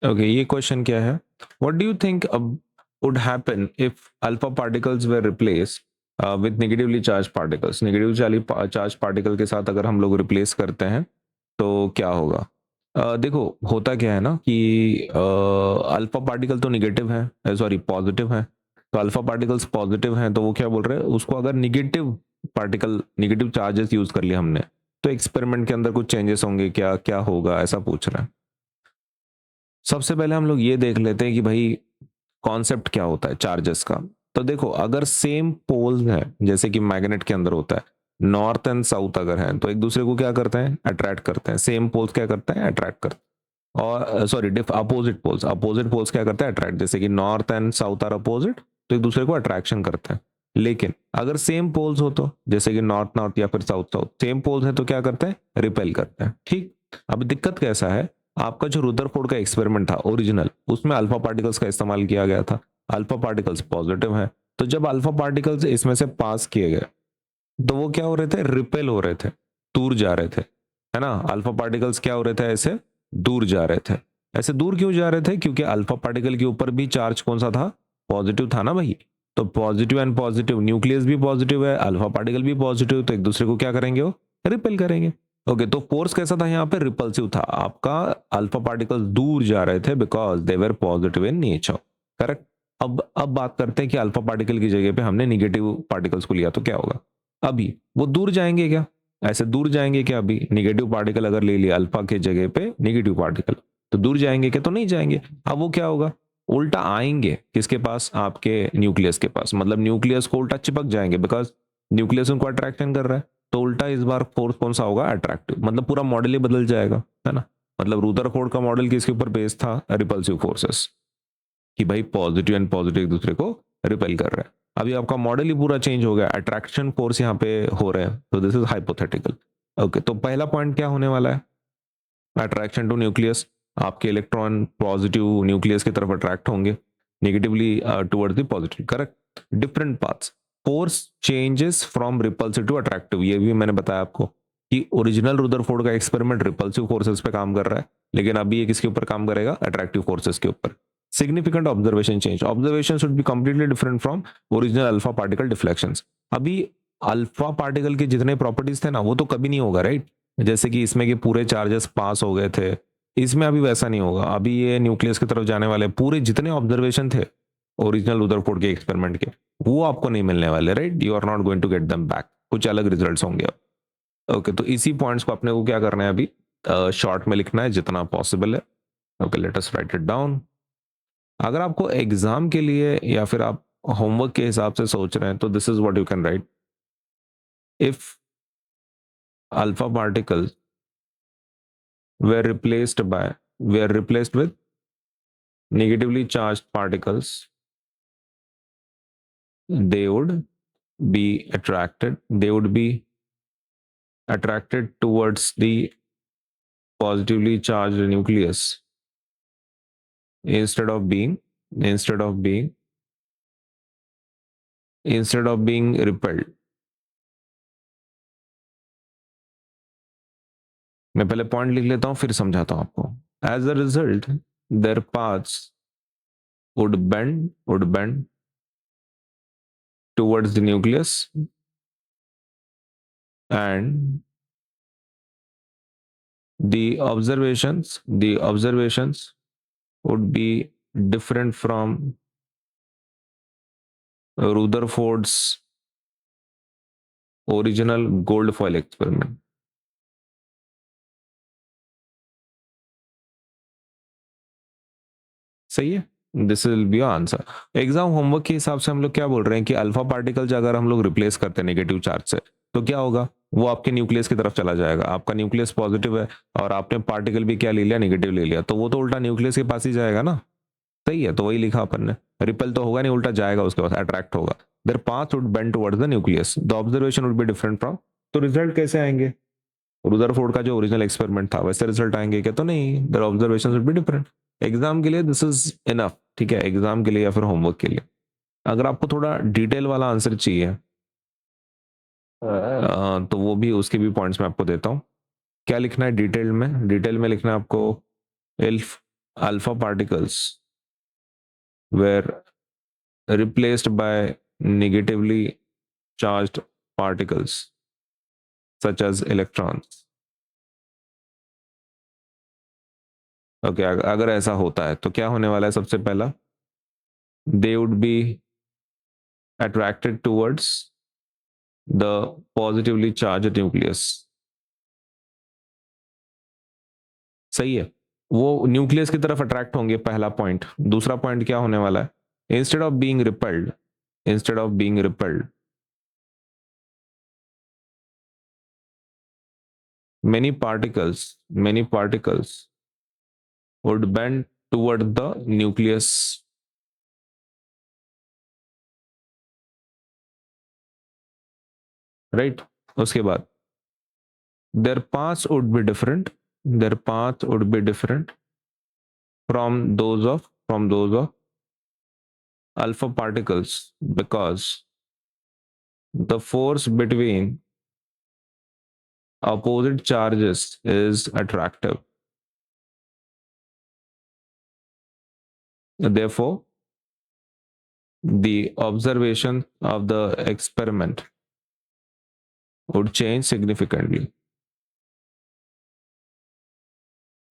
Okay, ये question क्या है? What do you think would happen if alpha particles were replace with negatively charge particles? Negative charge particle के साथ अगर हम लोग रिप्लेस करते हैं तो क्या होगा? देखो, होता क्या है ना कि अल्फा पार्टिकल तो निगेटिव है, सॉरी पॉजिटिव है। तो अल्फा पार्टिकल्स पॉजिटिव हैं, तो वो क्या बोल रहे हैं, उसको अगर negative particle, negative charges use कर लिया हमने, तो एक्सपेरिमेंट के अंदर कुछ चेंजेस होंगे क्या, क्या होगा, ऐसा पूछ रहे हैं। सबसे पहले हम लोग ये देख लेते हैं कि भाई कॉन्सेप्ट क्या होता है चार्जेस का। तो देखो, अगर सेम पोल्स है, जैसे कि मैग्नेट के अंदर होता है, नॉर्थ एंड साउथ अगर है, तो एक दूसरे को क्या करते हैं, अट्रैक्ट करते हैं। सेम पोल्स क्या करते हैं, अट्रैक्ट करते हैं। और सॉरी, डिफ अपोजिट पोल्स क्या करते हैं, अट्रैक्ट। जैसे कि north and south are opposite, तो एक दूसरे को अट्रैक्शन करते हैं। लेकिन अगर सेम पोल्स हो, तो जैसे कि नॉर्थ नॉर्थ या फिर साउथ साउथ, सेम पोल्स है, तो क्या करते हैं, रिपेल करते हैं। ठीक। अब दिक्कत कैसा है, आपका जो रुदरफोर्ड का एक्सपेरिमेंट था ओरिजिनल, उसमें अल्फा पार्टिकल्स का इस्तेमाल किया गया था। अल्फा पार्टिकल्स पॉजिटिव हैं, तो जब अल्फा पार्टिकल्स इसमें से पास किए गए, तो वो क्या हो रहे थे, रिपेल हो रहे थे, दूर जा रहे थे, है ना। अल्फा पार्टिकल्स क्या हो रहे थे, ऐसे दूर जा रहे थे। ऐसे दूर क्यों जा रहे थे, क्योंकि अल्फा पार्टिकल के ऊपर भी चार्ज कौन सा था, पॉजिटिव था ना भाई। तो पॉजिटिव एंड पॉजिटिव, न्यूक्लियस भी पॉजिटिव है, अल्फा पार्टिकल भी पॉजिटिव, तो एक दूसरे को क्या करेंगे, वो रिपेल करेंगे। ओके, तो फोर्स कैसा था यहाँ पे, रिपल्सिव था आपका। अल्फा पार्टिकल्स दूर जा रहे थे because they were positive in nature. Correct. अब बात करते हैं कि अल्फा पार्टिकल की जगह पे हमने निगेटिव पार्टिकल्स को लिया, तो क्या होगा। अभी वो दूर जाएंगे क्या, ऐसे दूर जाएंगे क्या? अभी निगेटिव पार्टिकल अगर ले लिया अल्फा के जगह पे निगेटिव पार्टिकल, तो दूर जाएंगे क्या, तो नहीं जाएंगे। अब वो क्या होगा, उल्टा आएंगे किसके पास, आपके न्यूक्लियस के पास। मतलब न्यूक्लियस को उल्टा चिपक जाएंगे, बिकॉज न्यूक्लियस उनको अट्रैक्शन कर रहा है। तो उल्टा इस बार फोर्स कौन सा होगा, अट्रैक्टिव। मतलब पूरा मॉडल ही बदल जाएगा, है ना। मतलब रुदरफोर्ड का मॉडल किसके ऊपर बेस्ड था, रिपल्सिव फोर्सेस, कि भाई पॉजिटिव एंड पॉजिटिव एक दूसरे को रिपेल कर रहा है। अभी आपका मॉडल ही पूरा चेंज हो गया, अट्रैक्शन फोर्स यहाँ पे हो रहे हैं, तो दिस इज हाइपोथेटिकल। ओके, तो पहला पॉइंट क्या होने वाला है, अट्रैक्शन टू न्यूक्लियस। आपके इलेक्ट्रॉन पॉजिटिव न्यूक्लियस की तरफ अट्रैक्ट होंगे, negatively towards the positive. Correct. Different paths, force changes from repulsive to attractive. ये भी मैंने बताया आपको कि ओरिजिनल रुदरफोर्ड का एक्सपेरिमेंट रिपल्सिव फोर्सेस पे काम कर रहा है, लेकिन अभी ये किसके ऊपर काम करेगा, अट्रैक्टिव फोर्सेस के ऊपर। Significant observation change, observation should be completely different from original alpha particle deflections. अभी अल्फा पार्टिकल के जितने प्रॉपर्टीज थे ना, वो तो कभी नहीं होगा, राइट। जैसे कि इसमें के पूरे चार्जेस पास हो गए थे, इसमें अभी वैसा नहीं होगा। अभी ये न्यूक्लियस की तरफ जाने वाले पूरे जितने ऑब्जर्वेशन थे ओरिजिनल रुदरफोर्ड के एक्सपेरिमेंट के, वो आपको नहीं मिलने वाले, right. You are not going to get them back, कुछ अलग रिजल्ट्स होंगे। ओके, तो इसी पॉइंट्स को अपने को क्या करना है, अभी शॉर्ट में लिखना है जितना पॉसिबल है। Okay, let us right it down. अगर आपको एग्जाम के लिए या फिर आप होमवर्क के हिसाब से सोच रहे हैं, तो this is what you can write. If alpha particles were replaced by were replaced with negatively charged particles, they would be attracted towards the positively charged nucleus instead of being instead of being instead of being repelled. मैं पहले point लिख लेता हूं, फिर समझाता हूं आपको। As a result, their paths would bend towards the nucleus, and the observations would be different from Rutherford's original gold foil experiment. सही है, this will be answer. Exam homework के हिसाब से हम लोग क्या बोल रहे हैं कि अल्फा पार्टिकल्स अगर हम लोग रिप्लेस करते हैं नेगेटिव चार्ज से, तो क्या होगा, वो आपके न्यूक्लियस की तरफ चला जाएगा। आपका न्यूक्लियस पॉजिटिव है और आपने पार्टिकल भी क्या ले लिया, नेगेटिव ले लिया, तो वो तो उल्टा न्यूक्लियस के पास ही जाएगा ना। सही है, तो वही लिखा अपन ने, रिपेल तो होगा नहीं, उल्टा जाएगा, उसके पास अट्रैक्ट होगा। There path would bend towards the nucleus, the observation would be different from. तो रिजल्ट कैसे आएंगे, रुदरफोर्ड का जो ओरिजिनल एक्सपेरिमेंट था वैसे रिजल्ट आएंगे क्या, तो नहीं, their observations would be different. Exam के लिए दिस इज इनफ, ठीक है, एग्जाम के लिए या फिर होमवर्क के लिए। अगर आपको थोड़ा डिटेल वाला आंसर चाहिए, तो वो भी, उसके भी पॉइंट्स मैं आपको देता हूँ। क्या लिखना है डिटेल में, डिटेल में लिखना है आपको, इल्फ alpha particles were replaced by negatively charged particles such as electrons. Okay, अगर ऐसा होता है तो क्या होने वाला है? सबसे पहला, they would be attracted towards the positively charged nucleus. सही है, वो न्यूक्लियस की तरफ अट्रैक्ट होंगे, पहला पॉइंट। दूसरा पॉइंट क्या होने वाला है? Instead of being repelled many particles would bend toward the nucleus. Right? उसके बाद their paths would be different from those of alpha particles, because the force between opposite charges is attractive. Therefore, the observation of the experiment would change significantly.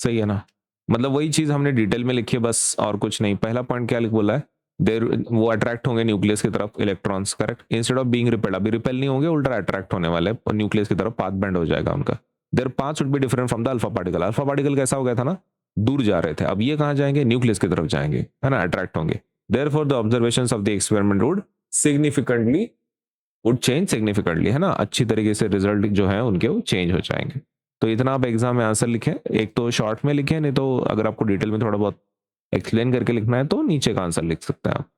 सही है ना? मतलब वही चीज हमने detail में लिखी है बस, और कुछ नहीं। पहला पॉइंट क्या लिख बोला है? देर वो अट्रैक्ट होंगे न्यूक्लियस की तरफ, electrons, correct. Instead of being repelled, अभी रिपेल नहीं होंगे, उल्टा अट्रैक्ट होने वाले और न्यूक्लियस की तरफ पाथ बेंड हो जाएगा उनका। There path should be different from the alpha particle. Alpha particle कैसा हो गया था ना, दूर जा रहे थे, अब ये कहां जाएंगे? न्यूक्लियस की तरफ जाएंगे, है ना, अट्रैक्ट होंगे। Therefore the observations of the experiment would change significantly, है ना, अच्छी तरीके से रिजल्ट जो है उनके वो चेंज हो जाएंगे। तो इतना आप एग्जाम में आंसर लिखें, एक तो शॉर्ट में लिखें, नहीं तो अगर आपको डिटेल में थोड़ा बहुत एक्सप्लेन करके लिखना है तो नीचे का आंसर लिख सकते हैं आप।